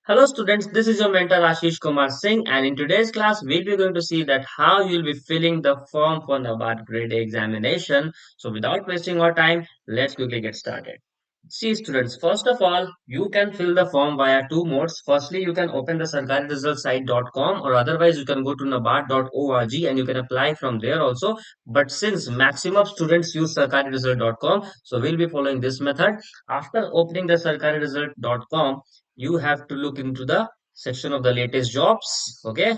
Hello students, this is your mentor Ashish Kumar Singh, and in today's class we'll be going to see that how you'll be filling the form for Nabard Grade A examination. So without wasting our time, let's quickly get started. See students, first of all, you can fill the form via two modes. Firstly, you can open the sarkariresultsite.com or otherwise you can go to nabard.org and you can apply from there also. But since maximum students use sarkariresult.com, so we'll be following this method. After opening the sarkariresult.com, you have to look into the section of the latest jobs. Okay,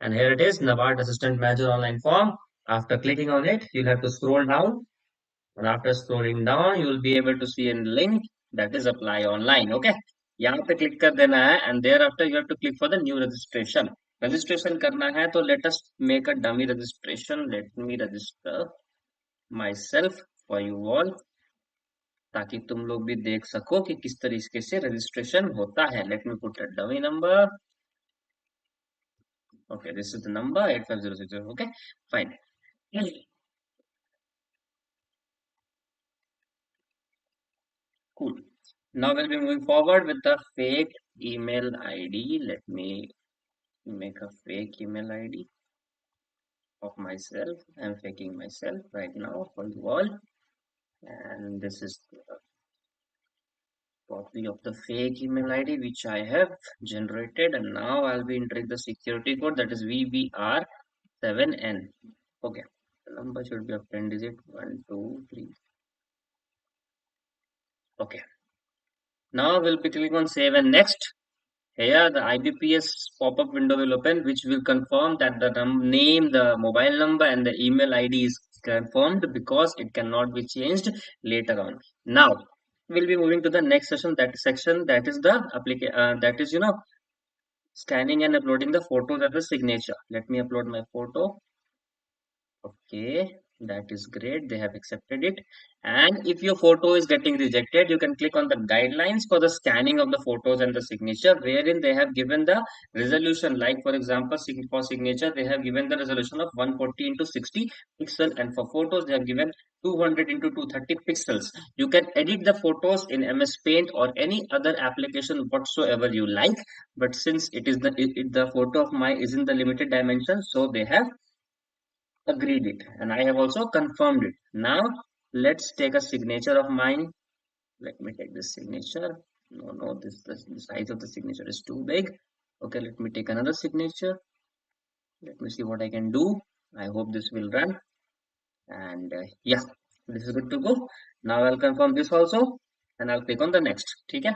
and here it is, Nabard Assistant Manager online form. After clicking on it, you'll have to scroll down, and after scrolling down you will be able to see a link that is apply online. Okay, यहाँ पे click कर देना है and thereafter you have to click for the new registration. Registration करना है तो let us make a dummy registration. Let me register myself for you all ताकि तुम लोग भी देख सको कि किस तरीके से रजिस्ट्रेशन होता है. Let me put a dummy number. Okay, this is the number 85060. Okay, fine. Cool. Now we'll be moving forward with the fake email ID. Let me make a fake email ID of myself. I'm faking myself right now for you all. And this is the copy of the fake email ID which I have generated. And now I'll be entering the security code, that is VBR7N. Okay. The number should be of 10 digit. 1, 2, 3. Okay. Now we'll be clicking on save and next. Here the IBPS pop-up window will open, which will confirm that the name, the mobile number and the email ID is confirmed because it cannot be changed later on. Now we'll be moving to the next section that is the application that is scanning and uploading the photos as a signature. Let me upload my photo. Okay, that is great. They have accepted it. And if your photo is getting rejected, you can click on the guidelines for the scanning of the photos and the signature, wherein they have given the resolution. Like for example, for signature, they have given the resolution of 140 into 60 pixel, and for photos, they have given 200 into 230 pixels. You can edit the photos in MS Paint or any other application whatsoever you like. But since it is the photo of mine is in the limited dimension, so they have agreed it, and I have also confirmed it. Now let's take a signature of mine. Let me take this signature. No, the size of the signature is too big. Okay, let me take another signature. Let me see what I can do. I hope this will run. And yeah, this is good to go. Now I'll confirm this also, and I'll click on the next. ठीक है?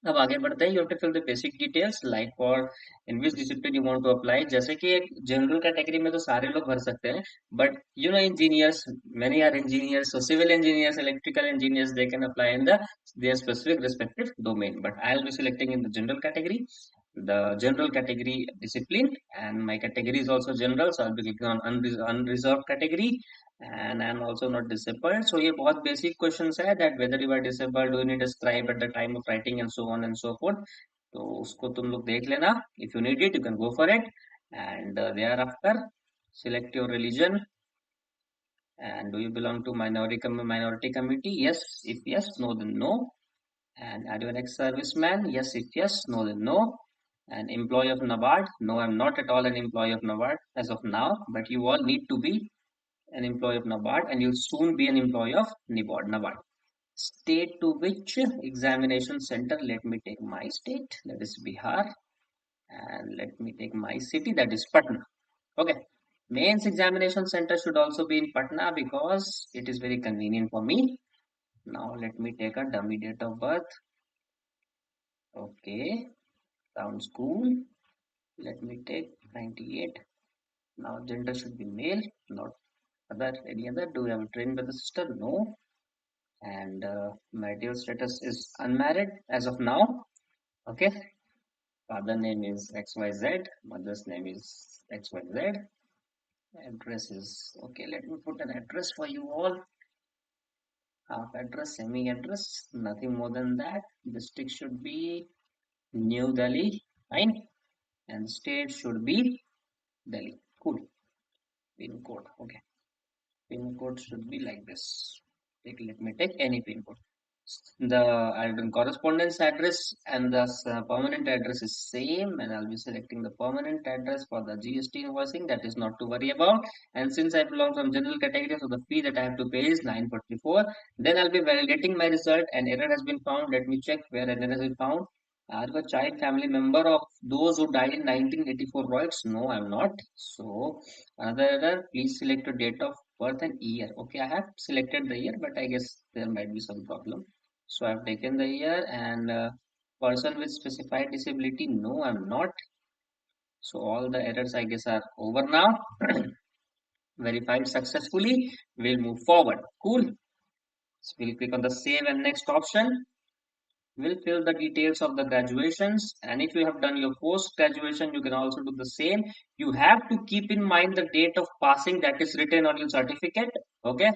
अब आगे बढ़ते हैं. You have to fill the basic details like for in which discipline you want to apply. जैसे कि एक general category में तो सारे लोग भर सकते हैं, but engineers, many are engineers, so civil engineers, electrical engineers, they can apply in their specific respective domain. But I'll be selecting in the general category, the general category discipline, and my category is also general, so I'll be clicking on unreserved category. And I'm also not disabled. So ये बहुत basic questions है that whether you are disabled, do you need a scribe at the time of writing and so on and so forth. तो उसको तुम लोग देख लेना. If you need it, you can go for it. And thereafter, select your religion. And do you belong to minority committee? Yes. If yes, no, then no. And are you an ex-serviceman? Yes. If yes, no, then no. An employee of Nabard? No, I'm not at all an employee of Nabard as of now. But you all need to be an employee of Nabard, and you'll soon be an employee of Nabard. State to which examination center? Let me take my state, that is Bihar, and let me take my city, that is Patna. Okay. Mains examination center should also be in Patna because it is very convenient for me. Now let me take a dummy date of birth. Okay, sounds cool. Let me take 98. Now gender should be male, not any other. Do you have a twin brother sister? No. And marital status is unmarried as of now. Okay, father name is XYZ, mother's name is XYZ. Address is okay. Let me put an address for you all. Half address, semi address, nothing more than that. District should be New Delhi, fine, and state should be Delhi. Cool. Pin code, okay. Pin code should be like this. Let me take any pin code. The correspondence address and the permanent address is same, and I'll be selecting the permanent address for the GST invoicing. That is not to worry about. And since I belong from general category, so the fee that I have to pay is 944. Then I'll be validating my result. An error has been found. Let me check where an error has been found. Are you a child family member of those who died in 1984 riots? No, I'm not. So another error. Please select your date of birth and year. Okay, I have selected the year, but I guess there might be some problem. So I've taken the year, and person with specified disability. No, I'm not. So all the errors I guess are over now. Verified successfully. We'll move forward. Cool. So we'll click on the save and next option. Will fill the details of the graduations, and if you have done your post graduation you can also do the same. You have to keep in mind the date of passing that is written on your certificate. Okay,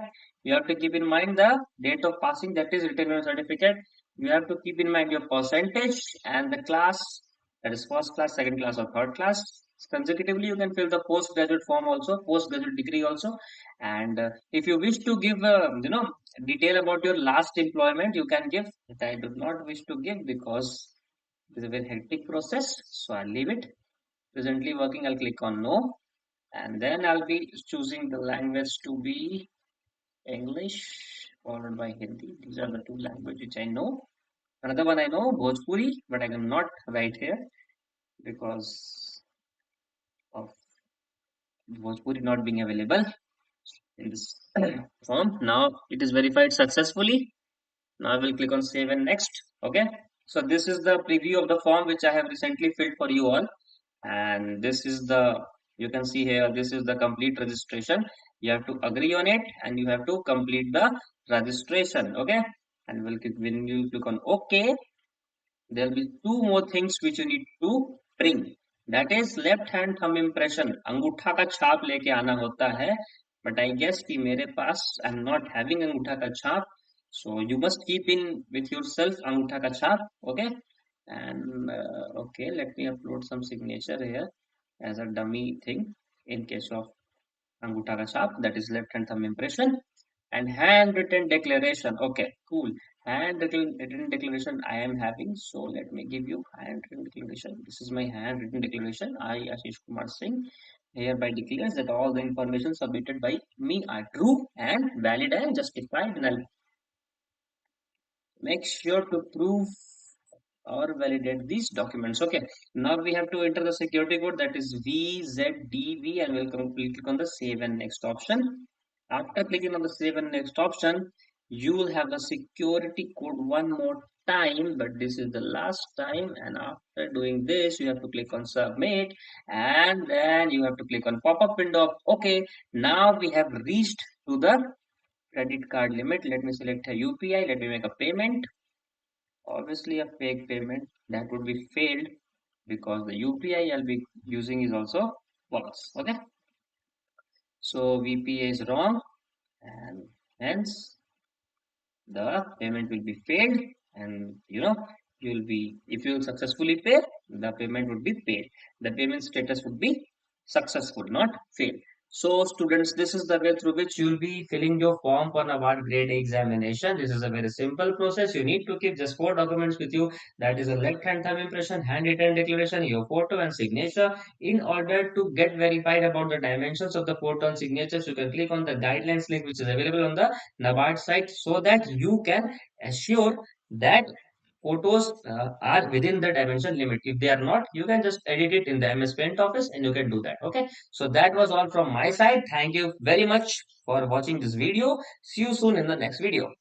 you have to keep in mind the date of passing that is written on your certificate. You have to keep in mind your percentage and the class, that is first class, second class, or third class. Consecutively you can fill the postgraduate form also, postgraduate degree also. And if you wish to give detail about your last employment, you can give, but I do not wish to give because it is a very hectic process, so I'll leave it. Presently working, I'll click on no, and then I'll be choosing the language to be English followed by Hindi. These are the two languages which I know. Another one I know, Bhojpuri, but I cannot write here because of Bhojpuri not being available in this form. Now it is verified successfully. Now I will click on save and next. Okay. So this is the preview of the form which I have recently filled for you all. And this is the, you can see here, this is the complete registration. You have to agree on it and you have to complete the registration. Okay. And when you click on OK, there will be two more things which you need to bring. That is left hand thumb impression. अंगूठा का छाप लेके आना होता है. But I guess कि मेरे पास I'm not having अंगूठा का छाप. So you must keep in with yourself अंगूठा का छाप. Okay. And okay, let me upload some signature here as a dummy thing in case of अंगूठा का छाप, that is left hand thumb impression. And handwritten declaration. Okay, cool. Handwritten declaration I am having. So let me give you handwritten declaration. This is my handwritten declaration. I, Ashish Kumar Singh, hereby declares that all the information submitted by me are true and valid and justified. And I'll make sure to prove or validate these documents. Okay, now we have to enter the security code, that is VZDV, and we'll click on the save and next option. After clicking on the save and next option, you will have the security code one more time, but this is the last time. And after doing this, you have to click on submit, and then you have to click on pop-up window of okay. Now we have reached to the credit card limit. Let me select a UPI. Let me make a payment. Obviously a fake payment that would be failed because the UPI I'll be using is also false. Okay, so VPA is wrong, and hence the payment will be failed. And you'll be, if you successfully pay, the payment would be paid. The payment status would be successful, not failed. So students, this is the way through which you'll be filling your form for Nabard Grade A examination. This is a very simple process. You need to keep just 4 documents with you. That is a left hand thumb impression, handwritten declaration, your photo and signature. In order to get verified about the dimensions of the photo and signatures, you can click on the guidelines link which is available on the Nabard site, so that you can assure that photos are within the dimension limit. If they are not, you can just edit it in the MS Paint office and you can do that. Okay, so that was all from my side. Thank you very much for watching this video. See you soon in the next video.